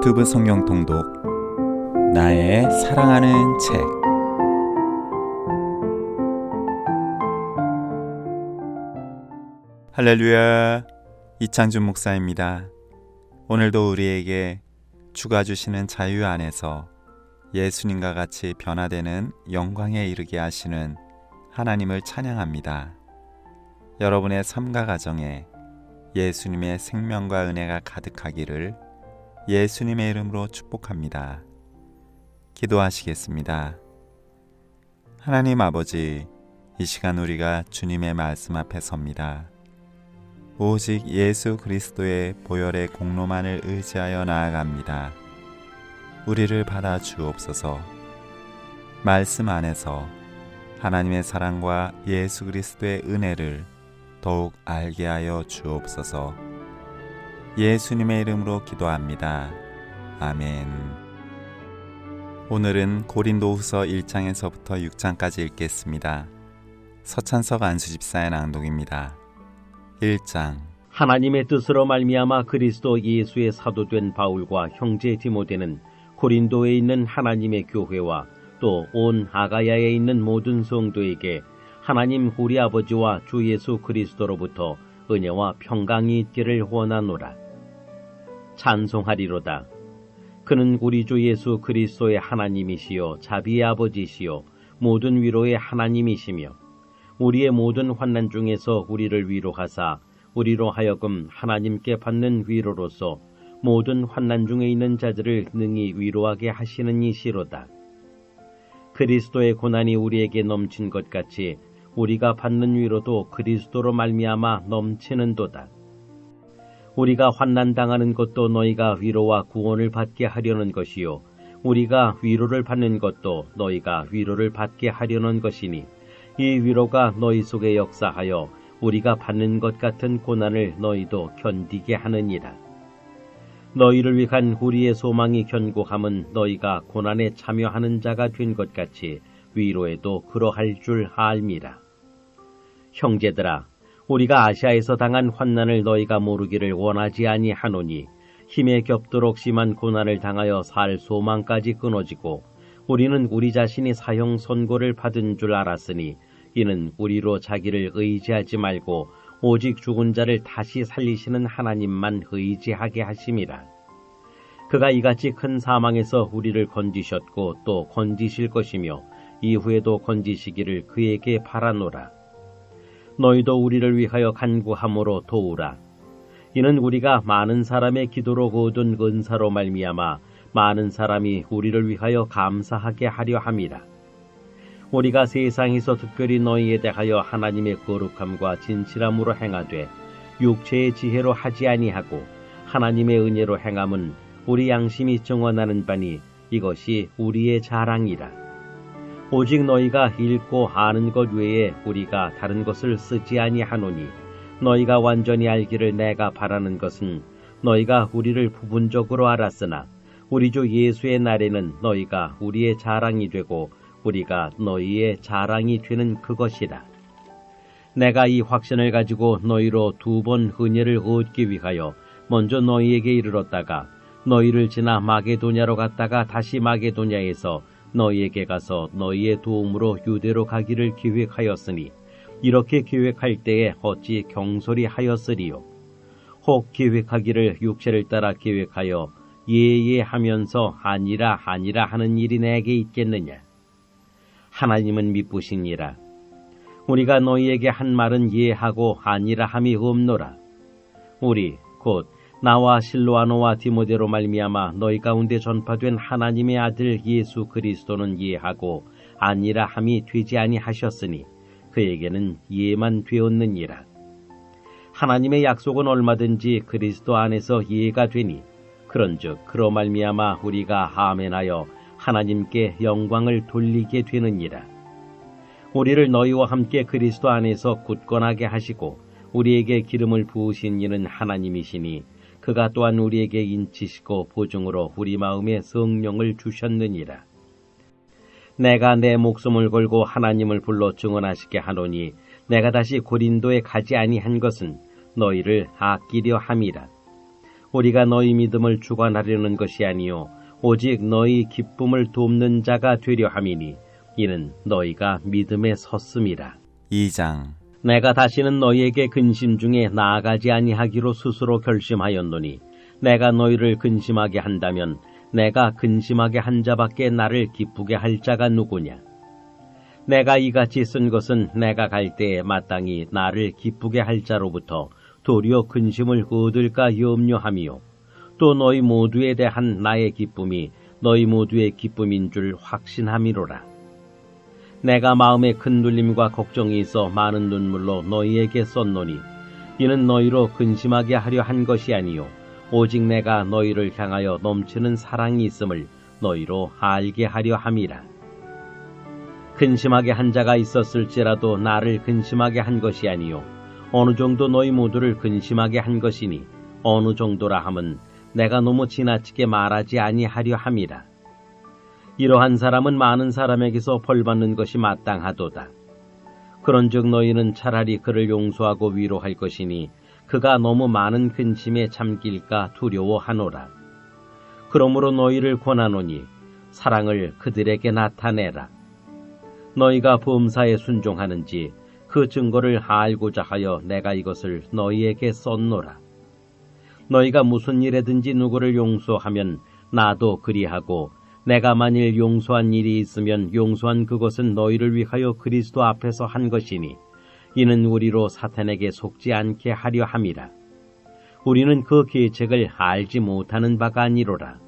유튜브 성경 통독 나의 사랑하는 책. 할렐루야, 이창준 목사입니다. 오늘도 우리에게 주가 주시는 자유 안에서 예수님과 같이 변화되는 영광에 이르게 하시는 하나님을 찬양합니다. 여러분의 삶과 가정에 예수님의 생명과 은혜가 가득하기를 예수님의 이름으로 축복합니다. 기도하시겠습니다. 하나님 아버지, 이 시간 우리가 주님의 말씀 앞에 섭니다. 오직 예수 그리스도의 보혈의 공로만을 의지하여 나아갑니다. 우리를 받아 주옵소서. 말씀 안에서 하나님의 사랑과 예수 그리스도의 은혜를 더욱 알게 하여 주옵소서. 예수님의 이름으로 기도합니다. 아멘. 오늘은 고린도후서 1장에서부터 6장까지 읽겠습니다. 서찬석 안수집사의 낭독입니다. 1장. 하나님의 뜻으로 말미암아 그리스도 예수의 사도된 바울과 형제 디모데는 고린도에 있는 하나님의 교회와 또 온 아가야에 있는 모든 성도에게 하나님 우리 아버지와 주 예수 그리스도로부터 은혜와 평강이 있기를 원하노라. 찬송하리로다. 그는 우리 주 예수 그리스도의 하나님이시요 자비의 아버지시요 모든 위로의 하나님이시며 우리의 모든 환난 중에서 우리를 위로하사 우리로 하여금 하나님께 받는 위로로서 모든 환난 중에 있는 자들을 능히 위로하게 하시는 이시로다. 그리스도의 고난이 우리에게 넘친 것 같이 우리가 받는 위로도 그리스도로 말미암아 넘치는도다. 우리가 환난당하는 것도 너희가 위로와 구원을 받게 하려는 것이요 우리가 위로를 받는 것도 너희가 위로를 받게 하려는 것이니 이 위로가 너희 속에 역사하여 우리가 받는 것 같은 고난을 너희도 견디게 하느니라. 너희를 위한 우리의 소망이 견고함은 너희가 고난에 참여하는 자가 된 것 같이 위로에도 그러할 줄 알미라. 형제들아, 우리가 아시아에서 당한 환난을 너희가 모르기를 원하지 아니하노니 힘에 겹도록 심한 고난을 당하여 살 소망까지 끊어지고 우리는 우리 자신이 사형 선고를 받은 줄 알았으니 이는 우리로 자기를 의지하지 말고 오직 죽은 자를 다시 살리시는 하나님만 의지하게 하심이라. 그가 이같이 큰 사망에서 우리를 건지셨고 또 건지실 것이며 이후에도 건지시기를 그에게 바라노라. 너희도 우리를 위하여 간구함으로 도우라. 이는 우리가 많은 사람의 기도로 거둔 은사로 말미암아 많은 사람이 우리를 위하여 감사하게 하려 함이라. 우리가 세상에서 특별히 너희에 대하여 하나님의 거룩함과 진실함으로 행하되 육체의 지혜로 하지 아니하고 하나님의 은혜로 행함은 우리 양심이 증언하는 바니 이것이 우리의 자랑이라. 오직 너희가 읽고 아는 것 외에 우리가 다른 것을 쓰지 아니하노니 너희가 완전히 알기를 내가 바라는 것은 너희가 우리를 부분적으로 알았으나 우리 주 예수의 날에는 너희가 우리의 자랑이 되고 우리가 너희의 자랑이 되는 그것이라. 내가 이 확신을 가지고 너희로 2번 은혜를 얻기 위하여 먼저 너희에게 이르렀다가 너희를 지나 마게도냐로 갔다가 다시 마게도냐에서 너희에게 가서 너희의 도움으로 유대로 가기를 계획하였으니 이렇게 계획할 때에 어찌 경솔히 하였으리요. 혹 계획하기를 육체를 따라 계획하여 예예 하면서 아니라 하는 일이 내게 있겠느냐. 하나님은 미쁘시니라. 우리가 너희에게 한 말은 예하고 아니라 함이 없노라. 우리 곧 나와 실로아노와 디모데로 말미암아 너희 가운데 전파된 하나님의 아들 예수 그리스도는 예하고 아니라 함이 되지 아니하셨으니 그에게는 예만 되었느니라. 하나님의 약속은 얼마든지 그리스도 안에서 예가 되니 그런즉 그로 말미암아 우리가 아멘하여 하나님께 영광을 돌리게 되느니라. 우리를 너희와 함께 그리스도 안에서 굳건하게 하시고 우리에게 기름을 부으신 이는 하나님이시니 그가 또한 우리에게 인치시고 보증으로 우리 마음에 성령을 주셨느니라. 내가 내 목숨을 걸고 하나님을 불러 증언하시게 하노니 내가 다시 고린도에 가지 아니한 것은 너희를 아끼려 함이라. 우리가 너희 믿음을 주관하려는 것이 아니요 오직 너희 기쁨을 돕는 자가 되려 함이니 이는 너희가 믿음에 섰음이라. 2장. 내가 다시는 너희에게 근심 중에 나아가지 아니하기로 스스로 결심하였노니 내가 너희를 근심하게 한다면 내가 근심하게 한 자밖에 나를 기쁘게 할 자가 누구냐. 내가 이같이 쓴 것은 내가 갈 때에 마땅히 나를 기쁘게 할 자로부터 도리어 근심을 얻을까 염려함이요 또 너희 모두에 대한 나의 기쁨이 너희 모두의 기쁨인 줄 확신함이로라. 내가 마음에 큰 눌림과 걱정이 있어 많은 눈물로 너희에게 썼노니 이는 너희로 근심하게 하려 한 것이 아니요 오직 내가 너희를 향하여 넘치는 사랑이 있음을 너희로 알게 하려 함이라. 근심하게 한 자가 있었을지라도 나를 근심하게 한 것이 아니요 어느 정도 너희 모두를 근심하게 한 것이니 어느 정도라 함은 내가 너무 지나치게 말하지 아니하려 함이라. 이러한 사람은 많은 사람에게서 벌받는 것이 마땅하도다. 그런즉 너희는 차라리 그를 용서하고 위로할 것이니 그가 너무 많은 근심에 잠길까 두려워하노라. 그러므로 너희를 권하노니 사랑을 그들에게 나타내라. 너희가 범사에 순종하는지 그 증거를 알고자 하여 내가 이것을 너희에게 썼노라. 너희가 무슨 일에든지 누구를 용서하면 나도 그리하고 내가 만일 용서한 일이 있으면 용서한 그것은 너희를 위하여 그리스도 앞에서 한 것이니 이는 우리로 사탄에게 속지 않게 하려 함이라. 우리는 그 계책을 알지 못하는 바가 아니로라.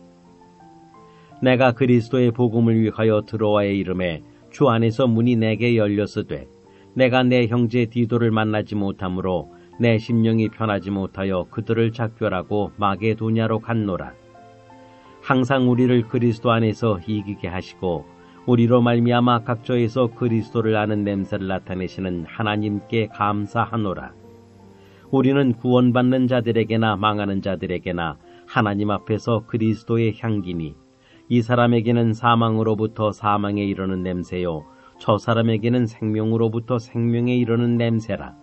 내가 그리스도의 복음을 위하여 드로아에 이름에 주 안에서 문이 내게 열렸으되 내가 내 형제 디도를 만나지 못하므로 내 심령이 편하지 못하여 그들을 작별하고 마게도냐로 갔노라. 항상 우리를 그리스도 안에서 이기게 하시고 우리로 말미암아 각처에서 그리스도를 아는 냄새를 나타내시는 하나님께 감사하노라. 우리는 구원받는 자들에게나 망하는 자들에게나 하나님 앞에서 그리스도의 향기니 이 사람에게는 사망으로부터 사망에 이르는 냄새요 저 사람에게는 생명으로부터 생명에 이르는 냄새라.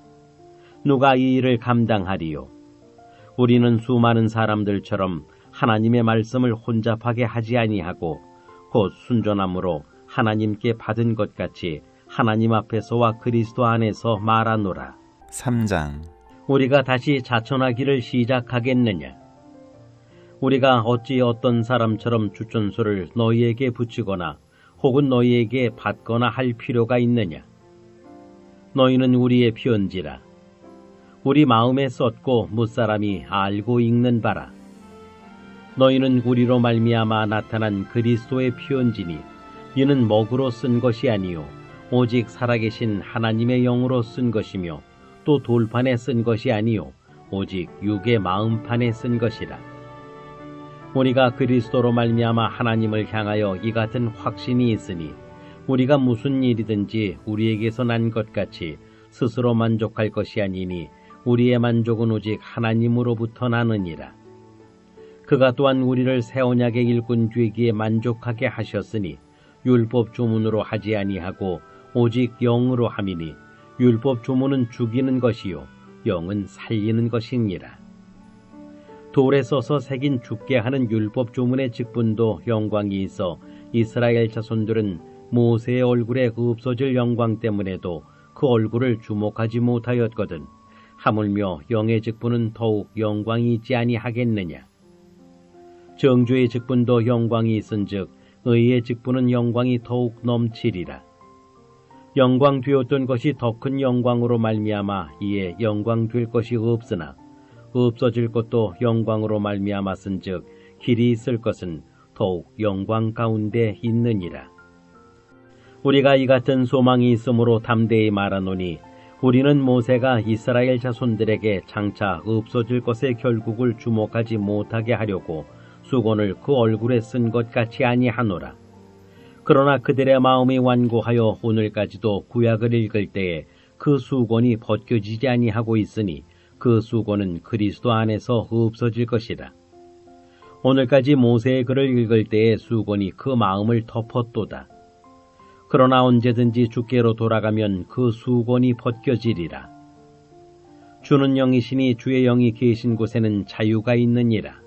누가 이 일을 감당하리요? 우리는 수많은 사람들처럼 하나님의 말씀을 혼잡하게 하지 아니하고 곧 순전함으로 하나님께 받은 것 같이 하나님 앞에서와 그리스도 안에서 말하노라. 3장. 우리가 다시 자천하기를 시작하겠느냐? 우리가 어찌 어떤 사람처럼 주천수를 너희에게 붙이거나 혹은 너희에게 받거나 할 필요가 있느냐? 너희는 우리의 편지라. 우리 마음에 썼고 무사람이 알고 읽는 바라. 너희는 우리로 말미암아 나타난 그리스도의 편지니 이는 먹으로 쓴 것이 아니요 오직 살아계신 하나님의 영으로 쓴 것이며 또 돌판에 쓴 것이 아니요 오직 육의 마음판에 쓴 것이라. 우리가 그리스도로 말미암아 하나님을 향하여 이 같은 확신이 있으니 우리가 무슨 일이든지 우리에게서 난 것 같이 스스로 만족할 것이 아니니 우리의 만족은 오직 하나님으로부터 나느니라. 그가 또한 우리를 새 언약의 일꾼 되기에 만족하게 하셨으니 율법 조문으로 하지 아니하고 오직 영으로 함이니 율법 조문은 죽이는 것이요 영은 살리는 것이니라. 돌에 써서 새긴 죽게 하는 율법 조문의 직분도 영광이 있어 이스라엘 자손들은 모세의 얼굴에 없어질 영광 때문에도 그 얼굴을 주목하지 못하였거든. 하물며 영의 직분은 더욱 영광이 있지 아니하겠느냐. 정죄의 직분도 영광이 있은즉 의의 직분은 영광이 더욱 넘치리라. 영광 되었던 것이 더 큰 영광으로 말미암아 이에 영광 될 것이 없으나 없어질 것도 영광으로 말미암았은즉 길이 있을 것은 더욱 영광 가운데 있느니라. 우리가 이 같은 소망이 있으므로 담대히 말하노니 우리는 모세가 이스라엘 자손들에게 장차 없어질 것의 결국을 주목하지 못하게 하려고 수건을 그 얼굴에 쓴 것 같이 아니하노라. 그러나 그들의 마음이 완고하여 오늘까지도 구약을 읽을 때에 그 수건이 벗겨지지 아니하고 있으니 그 수건은 그리스도 안에서 없어질 것이라. 오늘까지 모세의 글을 읽을 때에 수건이 그 마음을 덮었도다. 그러나 언제든지 주께로 돌아가면 그 수건이 벗겨지리라. 주는 영이시니 주의 영이 계신 곳에는 자유가 있느니라.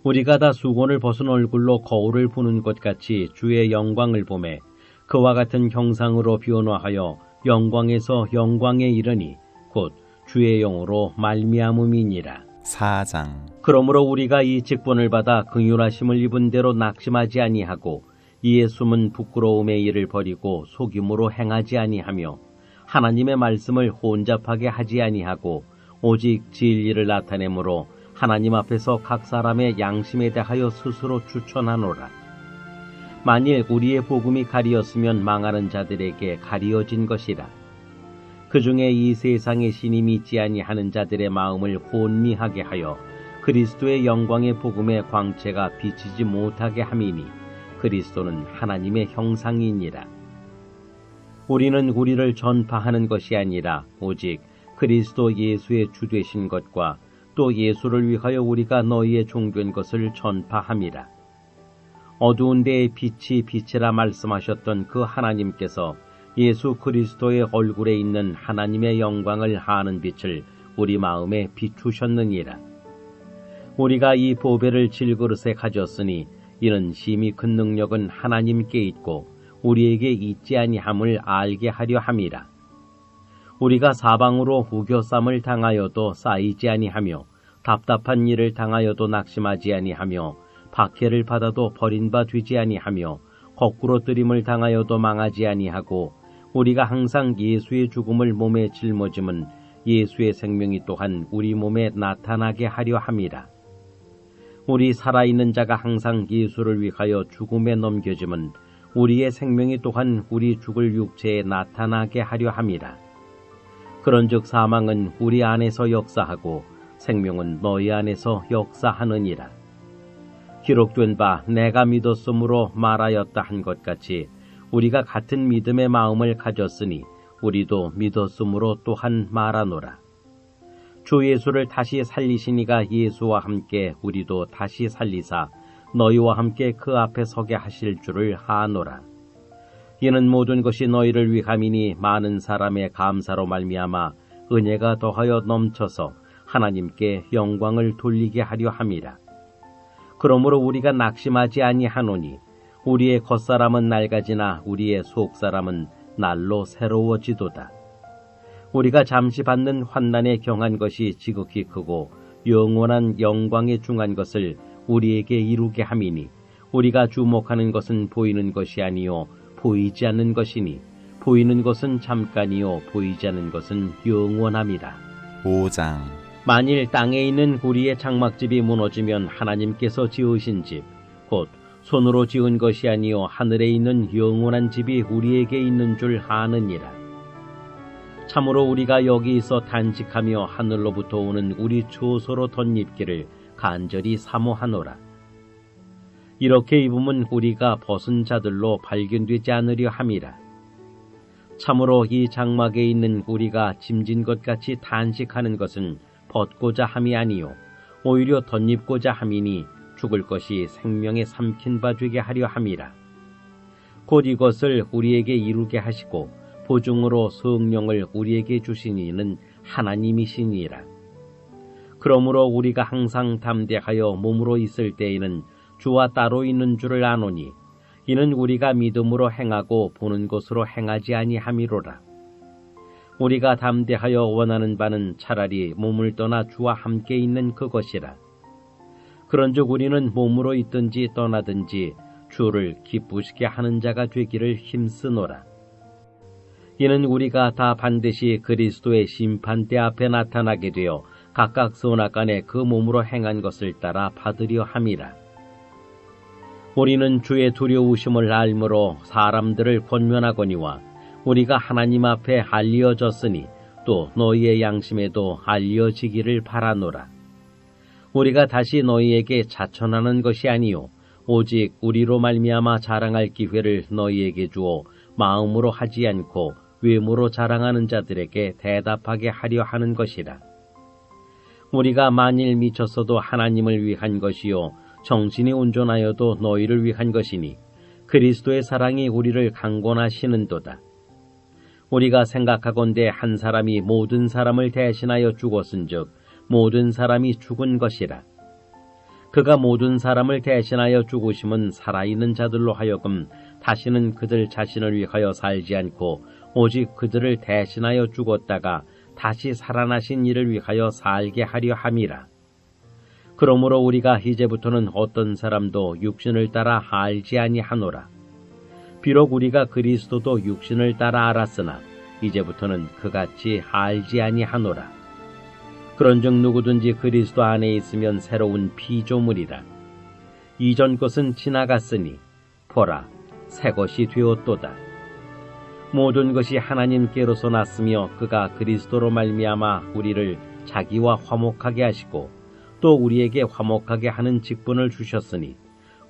우리가 다 수건을 벗은 얼굴로 거울을 보는 것 같이 주의 영광을 보매 그와 같은 형상으로 변화하여 영광에서 영광에 이르니 곧 주의 영으로 말미암음이니라. 4장. 그러므로 우리가 이 직분을 받아 긍휼하심을 입은 대로 낙심하지 아니하고 이에 숨은 부끄러움의 일을 버리고 속임으로 행하지 아니하며 하나님의 말씀을 혼잡하게 하지 아니하고 오직 진리를 나타내므로 하나님 앞에서 각 사람의 양심에 대하여 스스로 추천하노라. 만일 우리의 복음이 가리었으면 망하는 자들에게 가리어진 것이라. 그 중에 이 세상의 신이 믿지 아니하는 자들의 마음을 혼미하게 하여 그리스도의 영광의 복음의 광채가 비치지 못하게 함이니 그리스도는 하나님의 형상이니라. 우리는 우리를 전파하는 것이 아니라 오직 그리스도 예수의 주 되신 것과 또 예수를 위하여 우리가 너희의 종된 것을 전파함이라. 어두운 데에 빛이 빛이라 말씀하셨던 그 하나님께서 예수 그리스도의 얼굴에 있는 하나님의 영광을 하는 빛을 우리 마음에 비추셨느니라. 우리가 이 보배를 질그릇에 가졌으니 이는 심히 큰 능력은 하나님께 있고 우리에게 있지 아니함을 알게 하려 함이라. 우리가 사방으로 우겨쌈을 당하여도 쌓이지 아니하며 답답한 일을 당하여도 낙심하지 아니하며 박해를 받아도 버린 바 되지 아니하며 거꾸로 뜨림을 당하여도 망하지 아니하고 우리가 항상 예수의 죽음을 몸에 짊어짐은 예수의 생명이 또한 우리 몸에 나타나게 하려 함이라. 우리 살아있는 자가 항상 예수를 위하여 죽음에 넘겨짐은 우리의 생명이 또한 우리 죽을 육체에 나타나게 하려 함이라. 그런즉 사망은 우리 안에서 역사하고 생명은 너희 안에서 역사하느니라. 기록된 바 내가 믿었으므로 말하였다 한 것 같이 우리가 같은 믿음의 마음을 가졌으니 우리도 믿었으므로 또한 말하노라. 주 예수를 다시 살리시니가 예수와 함께 우리도 다시 살리사 너희와 함께 그 앞에 서게 하실 줄을 아노라. 이는 모든 것이 너희를 위함이니 많은 사람의 감사로 말미암아 은혜가 더하여 넘쳐서 하나님께 영광을 돌리게 하려 함이라. 그러므로 우리가 낙심하지 아니하노니 우리의 겉사람은 낡아지나 우리의 속사람은 날로 새로워지도다. 우리가 잠시 받는 환난에 경한 것이 지극히 크고 영원한 영광에 중한 것을 우리에게 이루게 함이니 우리가 주목하는 것은 보이는 것이 아니요 보이지 않는 것이니 보이는 것은 잠깐이요 보이지 않는 것은 영원함이라. 5장. 만일 땅에 있는 우리의 장막집이 무너지면 하나님께서 지으신 집, 곧 손으로 지은 것이 아니요 하늘에 있는 영원한 집이 우리에게 있는 줄 아느니라. 참으로 우리가 여기서 단식하며 하늘로부터 오는 우리 초소로 덧입기를 간절히 사모하노라. 이렇게 입으면 우리가 벗은 자들로 발견되지 않으려 함이라. 참으로 이 장막에 있는 우리가 짐진 것 같이 단식하는 것은 벗고자 함이 아니요 오히려 덧입고자 함이니 죽을 것이 생명에 삼킨 바 되게 하려 함이라. 곧 이것을 우리에게 이루게 하시고 보증으로 성령을 우리에게 주신 이는 하나님이시니라. 그러므로 우리가 항상 담대하여 몸으로 있을 때에는 주와 따로 있는 줄을 아노니 이는 우리가 믿음으로 행하고 보는 것으로 행하지 아니함이로라. 우리가 담대하여 원하는 바는 차라리 몸을 떠나 주와 함께 있는 그것이라. 그런즉 우리는 몸으로 있든지 떠나든지 주를 기쁘시게 하는 자가 되기를 힘쓰노라. 이는 우리가 다 반드시 그리스도의 심판대 앞에 나타나게 되어 각각 선악간에 그 몸으로 행한 것을 따라 받으려 함이라. 우리는 주의 두려우심을 알므로 사람들을 권면하거니와 우리가 하나님 앞에 알려졌으니 또 너희의 양심에도 알려지기를 바라노라. 우리가 다시 너희에게 자천하는 것이 아니요 오직 우리로 말미암아 자랑할 기회를 너희에게 주어 마음으로 하지 않고 외모로 자랑하는 자들에게 대답하게 하려 하는 것이라. 우리가 만일 미쳤어도 하나님을 위한 것이요 정신이 온전하여도 너희를 위한 것이니 그리스도의 사랑이 우리를 강권하시는도다. 우리가 생각하건대 한 사람이 모든 사람을 대신하여 죽었은즉 모든 사람이 죽은 것이라. 그가 모든 사람을 대신하여 죽으심은 살아있는 자들로 하여금 다시는 그들 자신을 위하여 살지 않고 오직 그들을 대신하여 죽었다가 다시 살아나신 이를 위하여 살게 하려 함이라. 그러므로 우리가 이제부터는 어떤 사람도 육신을 따라 알지 아니하노라. 비록 우리가 그리스도도 육신을 따라 알았으나 이제부터는 그같이 알지 아니하노라. 그런즉 누구든지 그리스도 안에 있으면 새로운 피조물이라. 이전 것은 지나갔으니 보라 새 것이 되었도다. 모든 것이 하나님께로서 났으며 그가 그리스도로 말미암아 우리를 자기와 화목하게 하시고 또 우리에게 화목하게 하는 직분을 주셨으니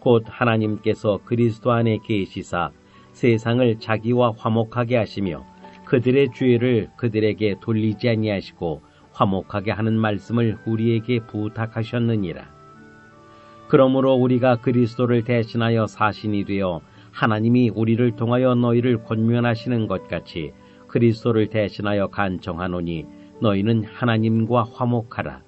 곧 하나님께서 그리스도 안에 계시사 세상을 자기와 화목하게 하시며 그들의 죄를 그들에게 돌리지 아니하시고 화목하게 하는 말씀을 우리에게 부탁하셨느니라. 그러므로 우리가 그리스도를 대신하여 사신이 되어 하나님이 우리를 통하여 너희를 권면하시는 것 같이 그리스도를 대신하여 간청하노니 너희는 하나님과 화목하라.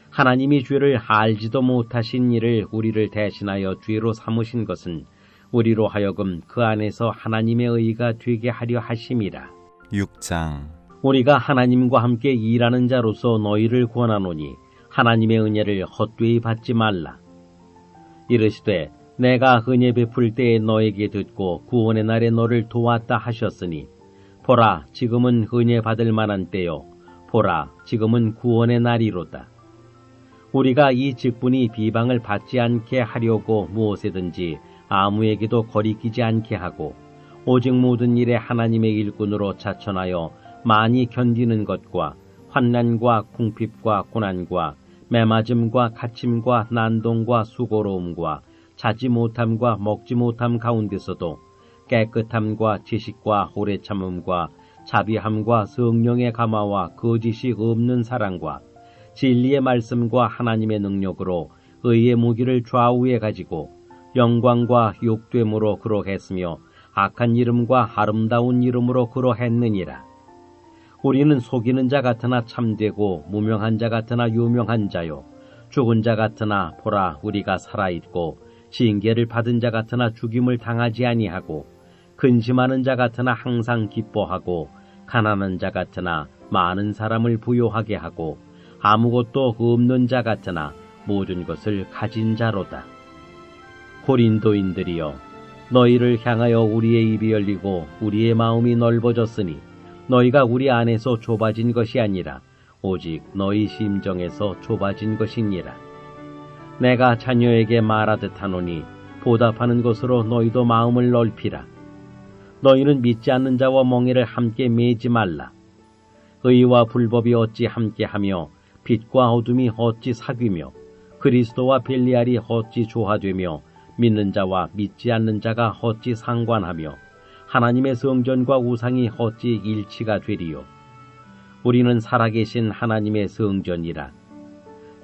하나님이 죄를 알지도 못하신 이를 우리를 대신하여 죄로 삼으신 것은 우리로 하여금 그 안에서 하나님의 의가 되게 하려 하심이라. 6장 우리가 하나님과 함께 일하는 자로서 너희를 권하노니 하나님의 은혜를 헛되이 받지 말라. 이르시되 내가 은혜 베풀 때에 너에게 듣고 구원의 날에 너를 도왔다 하셨으니 보라 지금은 은혜 받을 만한 때요 보라 지금은 구원의 날이로다. 우리가 이 직분이 비방을 받지 않게 하려고 무엇에든지 아무에게도 거리끼지 않게 하고 오직 모든 일에 하나님의 일꾼으로 자천하여 많이 견디는 것과 환난과 궁핍과 고난과 매맞음과 갇힘과 난동과 수고로움과 자지 못함과 먹지 못함 가운데서도 깨끗함과 지식과 오래 참음과 자비함과 성령의 감화와 거짓이 없는 사랑과 진리의 말씀과 하나님의 능력으로 의의 무기를 좌우에 가지고 영광과 욕됨으로 그러했으며 악한 이름과 아름다운 이름으로 그러했느니라. 우리는 속이는 자 같으나 참되고 무명한 자 같으나 유명한 자요 죽은 자 같으나 보라 우리가 살아있고 징계를 받은 자 같으나 죽임을 당하지 아니하고 근심하는 자 같으나 항상 기뻐하고 가난한 자 같으나 많은 사람을 부요하게 하고 아무것도 없는 자 같으나 모든 것을 가진 자로다. 고린도인들이여 너희를 향하여 우리의 입이 열리고 우리의 마음이 넓어졌으니 너희가 우리 안에서 좁아진 것이 아니라 오직 너희 심정에서 좁아진 것이니라. 내가 자녀에게 말하듯 하노니 보답하는 것으로 너희도 마음을 넓히라. 너희는 믿지 않는 자와 멍에를 함께 매지 말라. 의와 불법이 어찌 함께하며 빛과 어둠이 어찌 사귀며 그리스도와 벨리알이 어찌 조화되며 믿는 자와 믿지 않는 자가 어찌 상관하며 하나님의 성전과 우상이 어찌 일치가 되리요. 우리는 살아계신 하나님의 성전이라.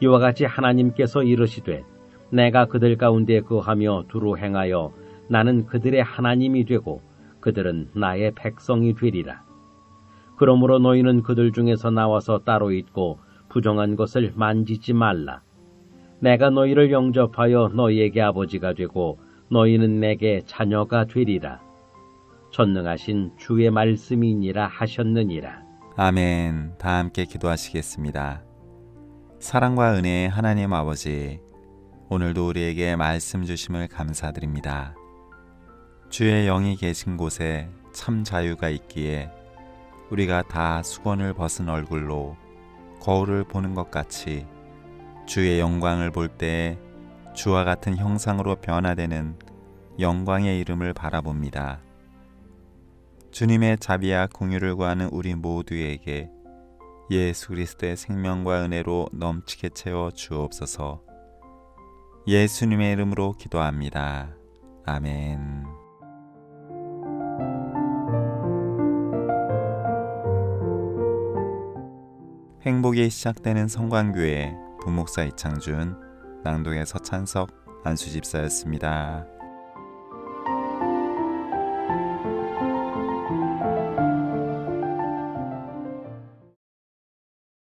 이와 같이 하나님께서 이르시되 내가 그들 가운데 거하며 두루 행하여 나는 그들의 하나님이 되고 그들은 나의 백성이 되리라. 그러므로 너희는 그들 중에서 나와서 따로 있고 부정한 것을 만지지 말라. 내가 너희를 영접하여 너희에게 아버지가 되고 너희는 내게 자녀가 되리라. 전능하신 주의 말씀이니라 하셨느니라. 아멘. 다 함께 기도하시겠습니다. 사랑과 은혜의 하나님 아버지, 오늘도 우리에게 말씀 주심을 감사드립니다. 주의 영이 계신 곳에 참 자유가 있기에 우리가 다 수건을 벗은 얼굴로 거울을 보는 것 같이 주의 영광을 볼 때에 주와 같은 형상으로 변화되는 영광의 이름을 바라봅니다. 주님의 자비와 긍휼을 구하는 우리 모두에게 예수 그리스도의 생명과 은혜로 넘치게 채워 주옵소서. 예수님의 이름으로 기도합니다. 아멘. 행복이 시작되는 성광교회 부목사 이창준, 낭독의 서찬석, 안수집사였습니다.